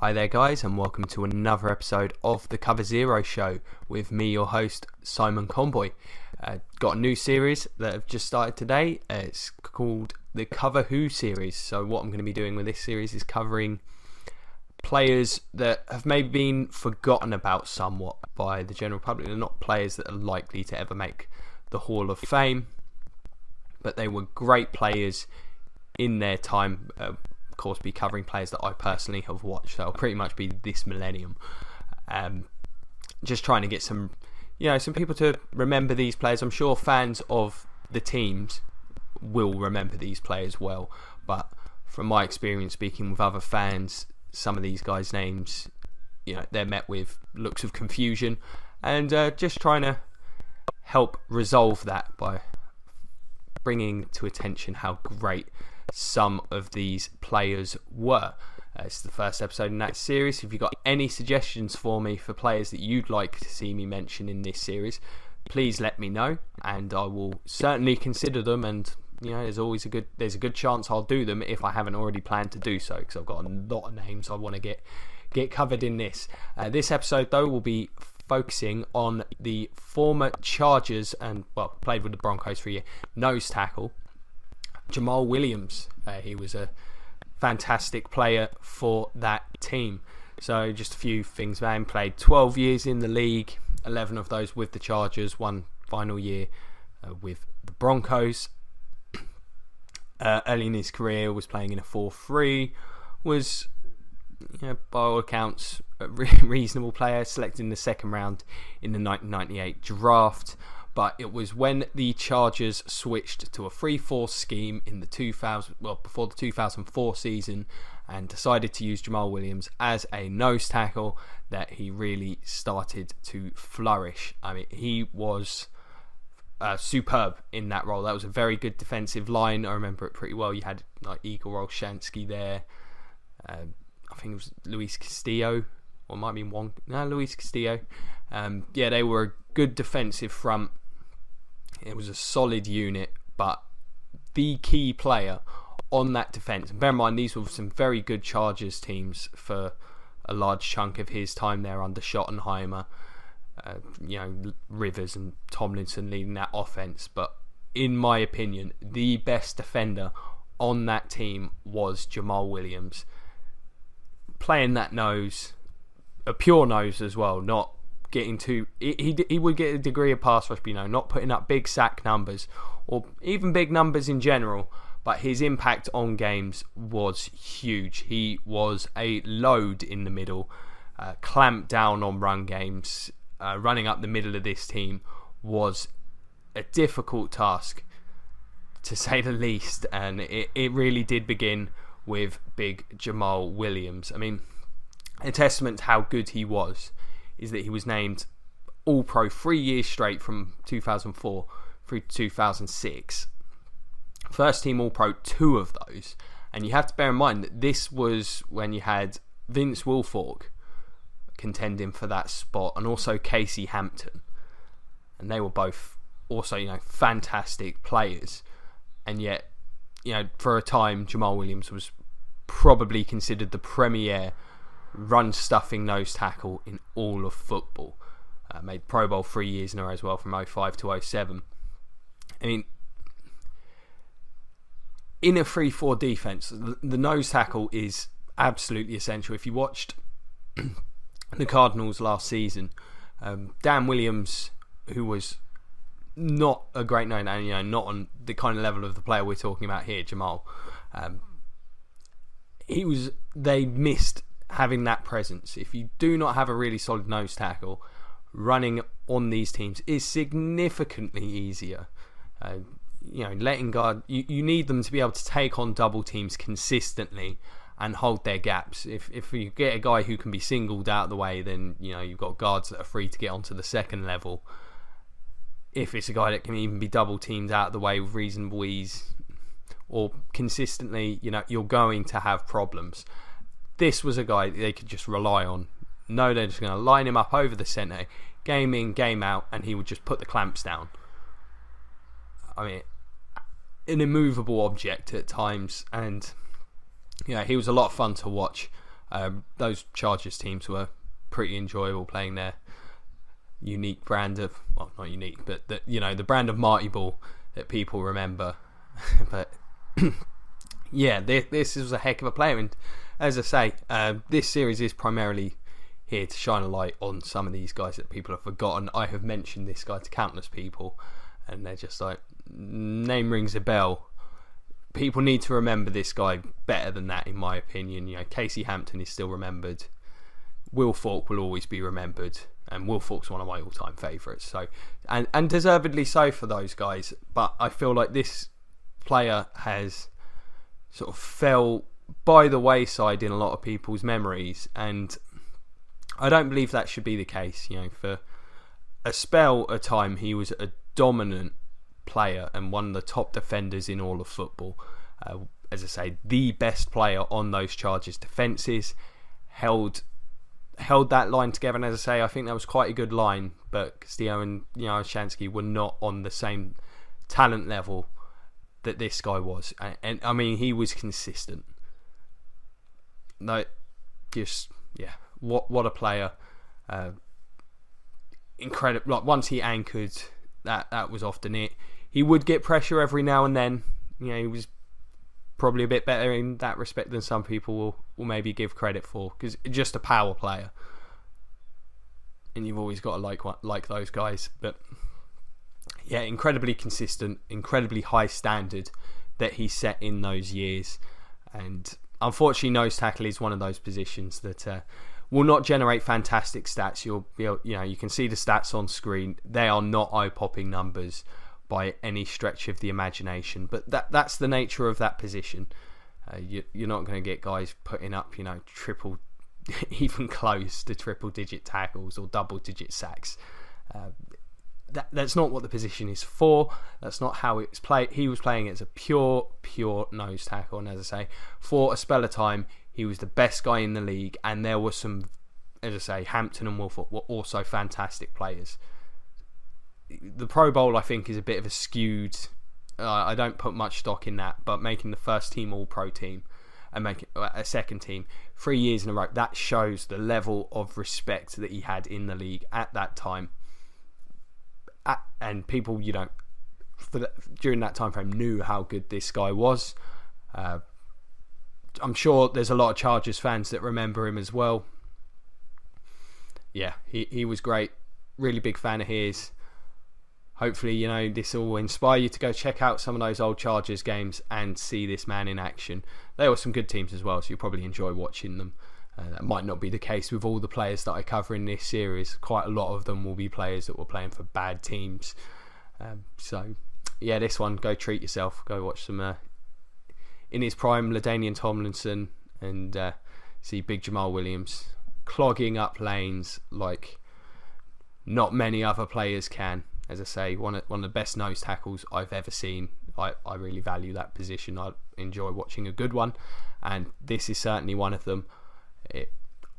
Hi there guys, and welcome to another episode of the Cover Zero Show with me, your host, Simon Conboy. Got a new series that I've just started today. It's called the Cover Who series. So what I'm going to be doing with this series is covering players that have maybe been forgotten about somewhat by the general public. They're not players that are likely to ever make the Hall of Fame, but they were great players in their time. Of course, be covering players that I personally have watched. So it'll pretty much be this millennium. Just trying to get some people to remember these players. I'm sure fans of the teams will remember these players well, but from my experience speaking with other fans, some of these guys' names, they're met with looks of confusion, and just trying to help resolve that by bringing to attention how great some of these players were. It's the first episode in that series. If you've got any suggestions for me for players that you'd like to see me mention in this series, please let me know, and I will certainly consider them. And there's a good chance I'll do them if I haven't already planned to do so, because I've got a lot of names I want to get covered in this. This episode though will be focusing on the former Chargers and played with the Broncos for a year nose tackle Jamal Williams. He was a fantastic player for that team. So just a few things, man. Played 12 years in the league, 11 of those with the Chargers, one final year with the Broncos. Early in his career was playing in a 4-3, was by all accounts a reasonable player, selected in the second round in the 1998 draft. But it was when the Chargers switched to a 3-4 scheme in the before the 2004 season, and decided to use Jamal Williams as a nose tackle that he really started to flourish. I mean, he was superb in that role. That was a very good defensive line. I remember it pretty well. You had like Igor Olshansky there. I think it was Luis Castillo, or it might be Luis Castillo. They were a good defensive front. It was a solid unit, but the key player on that defence, and bear in mind these were some very good Chargers teams for a large chunk of his time there under Schottenheimer, Rivers and Tomlinson leading that offence. But in my opinion, the best defender on that team was Jamal Williams. Playing that nose, a pure nose as well, not getting too... He would get a degree of pass rush, but not putting up big sack numbers or even big numbers in general, but his impact on games was huge. He was a load in the middle, clamped down on run games. Running up the middle of this team was a difficult task, to say the least, and it really did begin with big Jamal Williams. I mean, a testament to how good he was is that he was named All-Pro 3 years straight from 2004 through to 2006. First team All-Pro, 2 of those. And you have to bear in mind that this was when you had Vince Wilfork contending for that spot, and also Casey Hampton. And they were both also, fantastic players. And yet, for a time, Jamal Williams was probably considered the premier run-stuffing nose tackle in all of football. Made Pro Bowl 3 years in a row as well, from 05 to 07. I mean, in a 3-4 defense, the nose tackle is absolutely essential. If you watched the Cardinals last season, Dan Williams, who was not a great name, and not on the kind of level of the player we're talking about here, Jamal, they missed having that presence. If you do not have a really solid nose tackle, running on these teams is significantly easier. Letting guard, you need them to be able to take on double teams consistently and hold their gaps. If you get a guy who can be singled out of the way, then you've got guards that are free to get onto the second level. If it's a guy that can even be double teamed out of the way with reasonable ease or consistently, you're going to have problems. This was a guy that they could just rely on. No, they're just going to line him up over the centre, game in, game out, and he would just put the clamps down. I mean, an immovable object at times, and he was a lot of fun to watch. Those Chargers teams were pretty enjoyable, playing their unique brand of, well, not unique, but the brand of Marty Ball that people remember. But yeah, this was a heck of a player, and as I say, this series is primarily here to shine a light on some of these guys that people have forgotten. I have mentioned this guy to countless people, and they're just like, name rings a bell. People need to remember this guy better than that, in my opinion. Casey Hampton is still remembered. Will Falk will always be remembered, and Will Falk's one of my all-time favourites. So, and deservedly so for those guys. But I feel like this player has sort of fell by the wayside in a lot of people's memories, and I don't believe that should be the case. For a spell of time, he was a dominant player and one of the top defenders in all of football. As I say, the best player on those Chargers defences, held that line together, and as I say, I think that was quite a good line, but Castillo and Shansky were not on the same talent level that this guy was, and I mean, he was consistent. No, just what a player. Incredible. Like, once he anchored, that was often it. He would get pressure every now and then. He was probably a bit better in that respect than some people will maybe give credit for, because just a power player, and you've always got to like those guys. But yeah, incredibly consistent, incredibly high standard that he set in those years. And unfortunately, nose tackle is one of those positions that will not generate fantastic stats. You'll be able, you can see the stats on screen. They are not eye-popping numbers by any stretch of the imagination, but that's the nature of that position. You're not going to get guys putting up, triple, even close to triple-digit tackles or double-digit sacks. That's not what the position is for. That's not how it's played. He was playing as a pure nose tackle, and as I say, for a spell of time, he was the best guy in the league, and there were some, as I say, Hampton and Wolford were also fantastic players. The Pro Bowl, I think, is a bit of a skewed, I don't put much stock in that, but making the first team All-Pro team and making a second team 3 years in a row, that shows the level of respect that he had in the league at that time. And people, during that time frame, knew how good this guy was. I'm sure there's a lot of Chargers fans that remember him as well. Yeah, he was great. Really big fan of his. Hopefully, this will inspire you to go check out some of those old Chargers games and see this man in action. There were some good teams as well, so you'll probably enjoy watching them. That might not be the case with all the players that I cover in this series. Quite a lot of them will be players that were playing for bad teams. So, yeah, this one, go treat yourself. Go watch some, in his prime, LaDainian Tomlinson, and see big Jamal Williams clogging up lanes like not many other players can. As I say, one of the best nose tackles I've ever seen. I really value that position. I enjoy watching a good one, and this is certainly one of them.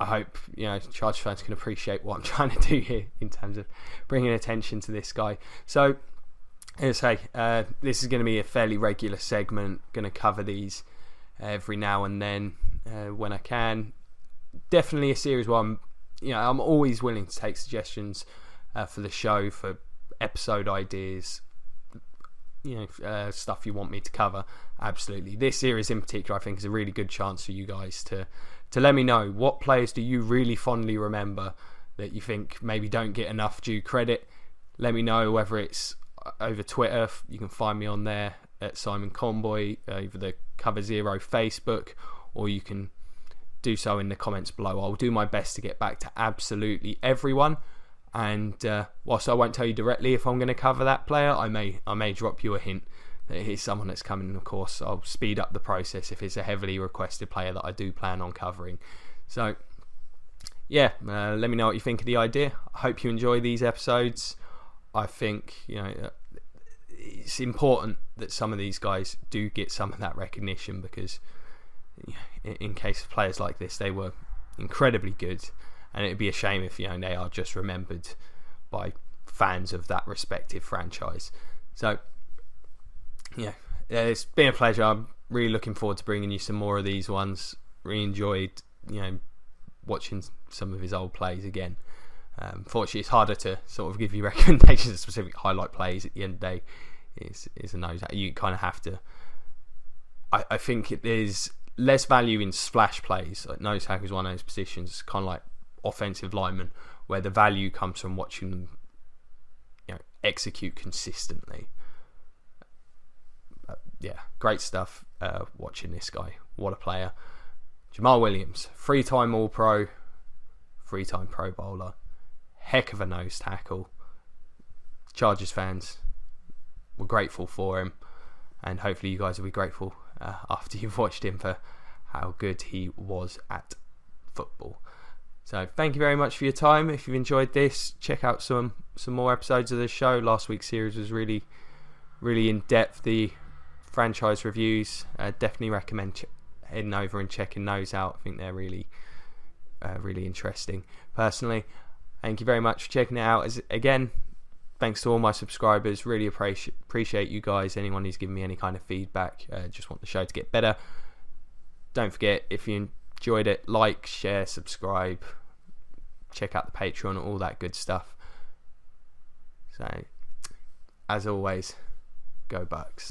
I hope Chargers fans can appreciate what I'm trying to do here in terms of bringing attention to this guy. So, as I say, this is going to be a fairly regular segment. Going to cover these every now and then when I can. Definitely a series where I'm always willing to take suggestions for the show, for episode ideas, stuff you want me to cover. Absolutely. This series in particular, I think, is a really good chance for you guys to let me know what players do you really fondly remember that you think maybe don't get enough due credit. Let me know, whether it's over Twitter. You can find me on there at Simon Conboy, over the Cover Zero Facebook, or you can do so in the comments below. I'll do my best to get back to absolutely everyone. And whilst I won't tell you directly if I'm going to cover that player, I may drop you a hint that he's someone that's coming. And of course, I'll speed up the process if it's a heavily requested player that I do plan on covering. So, yeah, let me know what you think of the idea. I hope you enjoy these episodes. I think it's important that some of these guys do get some of that recognition, because in case of players like this, they were incredibly good. And it'd be a shame if they are just remembered by fans of that respective franchise. So, yeah, it's been a pleasure. I'm really looking forward to bringing you some more of these ones. Really enjoyed watching some of his old plays again. Fortunately, it's harder to sort of give you recommendations of specific highlight plays. At the end of the day, is a nose. You kind of have to. I think there's less value in splash plays. Like nose tackle is one of those positions, kind of like offensive lineman, where the value comes from watching them, execute consistently. Yeah, great stuff. Watching this guy, what a player. Jamal Williams, 3-time All-Pro, 3-time Pro Bowler, heck of a nose tackle. Chargers fans, we're grateful for him, and hopefully you guys will be grateful after you've watched him for how good he was at football. So thank you very much for your time. If you've enjoyed this, check out some more episodes of the show. Last week's series was really, really in depth. The franchise reviews, definitely recommend heading over and checking those out. I think they're really, really interesting. Personally, thank you very much for checking it out. Again, thanks to all my subscribers. Really appreciate you guys. Anyone who's given me any kind of feedback. Just want the show to get better. Don't forget, if you enjoyed it, like, share, subscribe, check out the Patreon, all that good stuff. So, as always, go Bucks.